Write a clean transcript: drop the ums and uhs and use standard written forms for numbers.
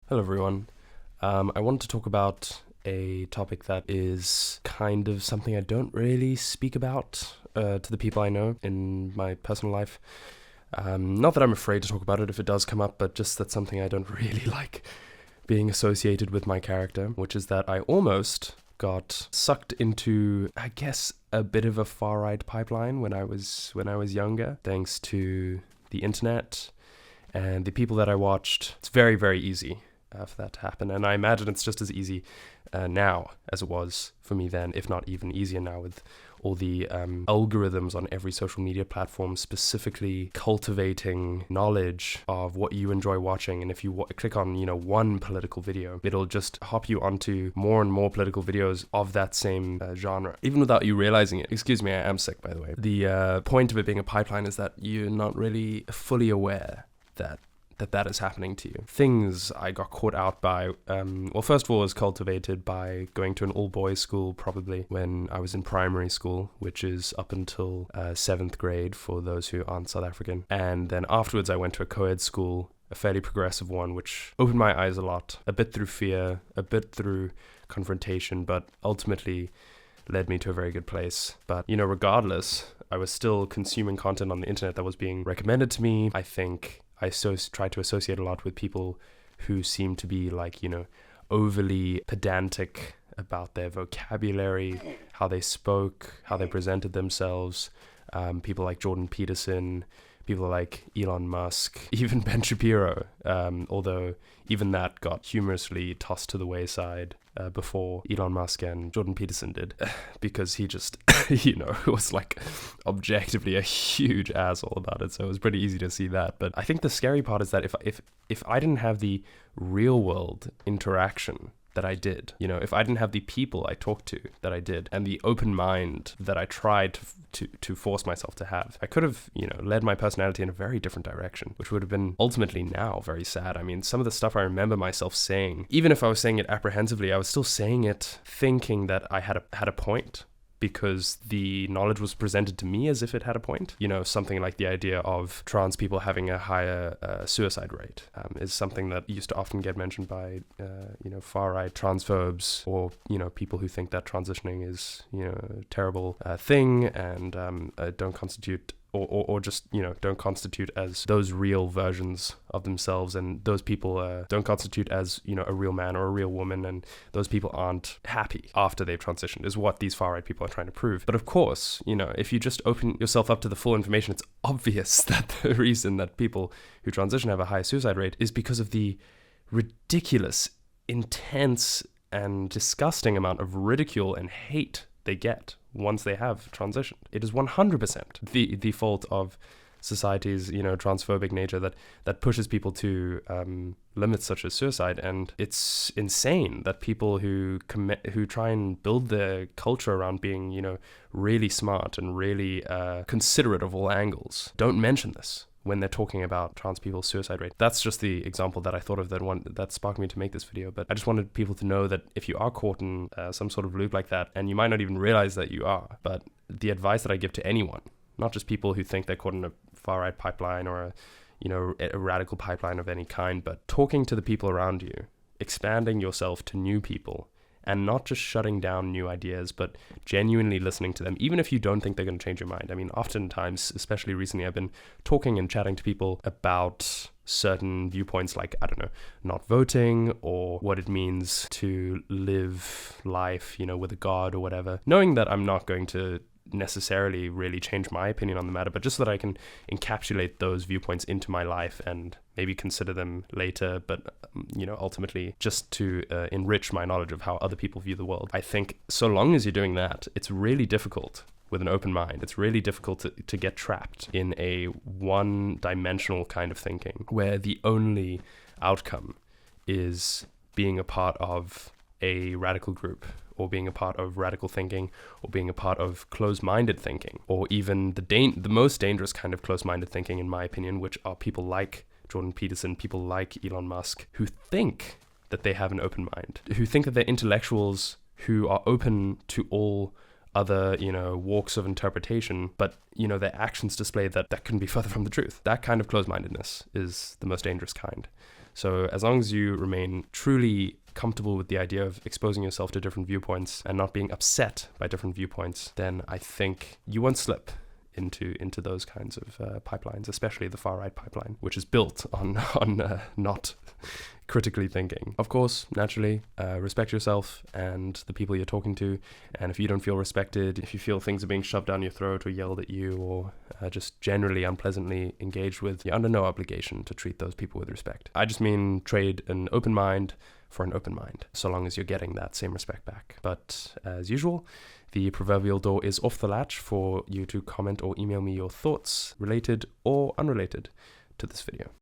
Hello, everyone. I wanted to talk about a topic that is kind of something I don't really speak about to the people I know in my personal life. Not that I'm afraid to talk about it if it does come up, but just that's something I don't really like being associated with my character, which is that I almost got sucked into, I guess, a bit of a far-right pipeline when I was younger, thanks to the internet and the people that I watched. It's very, very easy for that to happen. And I imagine it's just as easy now as it was for me then, if not even easier now, with all the algorithms on every social media platform specifically cultivating knowledge of what you enjoy watching. And if you click on, one political video, it'll just hop you onto more and more political videos of that same genre, even without you realizing it. Excuse me, I am sick, by the way. The point of it being a pipeline is that you're not really fully aware that is happening to you. Things I got caught out by, first of all, was cultivated by going to an all-boys school probably when I was in primary school, which is up until 7th grade for those who aren't South African. And then afterwards I went to a co-ed school, a fairly progressive one, which opened my eyes a lot, a bit through fear, a bit through confrontation, but ultimately led me to a very good place. But, regardless, I was still consuming content on the internet that was being recommended to me. I think I try to associate a lot with people who seem to be overly pedantic about their vocabulary, how they spoke, how they presented themselves. People like Jordan Peterson, people like Elon Musk, even Ben Shapiro, although even that got humorously tossed to the wayside before Elon Musk and Jordan Peterson did, because he just, was objectively a huge asshole about it. So it was pretty easy to see that. But I think the scary part is that if I didn't have the real world interaction that I did, if I didn't have the people I talked to that I did, and the open mind that I tried to force myself to have, I could have, led my personality in a very different direction, which would have been ultimately now very sad. I mean, some of the stuff I remember myself saying, even if I was saying it apprehensively, I was still saying it thinking that I had a point, because the knowledge was presented to me as if it had a point. Something like the idea of trans people having a higher suicide rate is something that used to often get mentioned by, far-right transphobes, or, people who think that transitioning is, a terrible thing and don't constitute or just, don't constitute as those real versions of themselves, and those people don't constitute as, a real man or a real woman, and those people aren't happy after they've transitioned, is what these far-right people are trying to prove. But of course, if you just open yourself up to the full information, it's obvious that the reason that people who transition have a high suicide rate is because of the ridiculous, intense, and disgusting amount of ridicule and hate they get once they have transitioned. It is 100% the fault of society's, transphobic nature that pushes people to limits such as suicide. And it's insane that people who try and build their culture around being, really smart and really considerate of all angles don't mention this when they're talking about trans people's suicide rate. That's just the example that I thought of that sparked me to make this video. But I just wanted people to know that if you are caught in some sort of loop like that, and you might not even realize that you are, but the advice that I give to anyone, not just people who think they're caught in a far-right pipeline or a radical pipeline of any kind, but talking to the people around you, expanding yourself to new people, and not just shutting down new ideas, but genuinely listening to them, even if you don't think they're going to change your mind. I mean, oftentimes, especially recently, I've been talking and chatting to people about certain viewpoints like, not voting, or what it means to live life, with a God or whatever, knowing that I'm not going to necessarily really change my opinion on the matter, but just so that I can encapsulate those viewpoints into my life and maybe consider them later, but ultimately just to enrich my knowledge of how other people view the world. I think so long as you're doing that, it's really difficult with an open mind. It's really difficult to get trapped in a one-dimensional kind of thinking where the only outcome is being a part of a radical group, or being a part of radical thinking, or being a part of closed-minded thinking, or even the most dangerous kind of closed-minded thinking, in my opinion, which are people like Jordan Peterson, people like Elon Musk, who think that they have an open mind, who think that they're intellectuals who are open to all other, walks of interpretation, but, their actions display that couldn't be further from the truth. That kind of closed-mindedness is the most dangerous kind. So as long as you remain truly comfortable with the idea of exposing yourself to different viewpoints and not being upset by different viewpoints, then I think you won't slip into those kinds of pipelines, especially the far-right pipeline, which is built on not critically thinking. Of course, naturally, respect yourself and the people you're talking to, and if you don't feel respected, if you feel things are being shoved down your throat or yelled at you or just generally unpleasantly engaged with, you're under no obligation to treat those people with respect. I just mean trade an open mind for an open mind, so long as you're getting that same respect back. But as usual, the proverbial door is off the latch for you to comment or email me your thoughts, related or unrelated, to this video.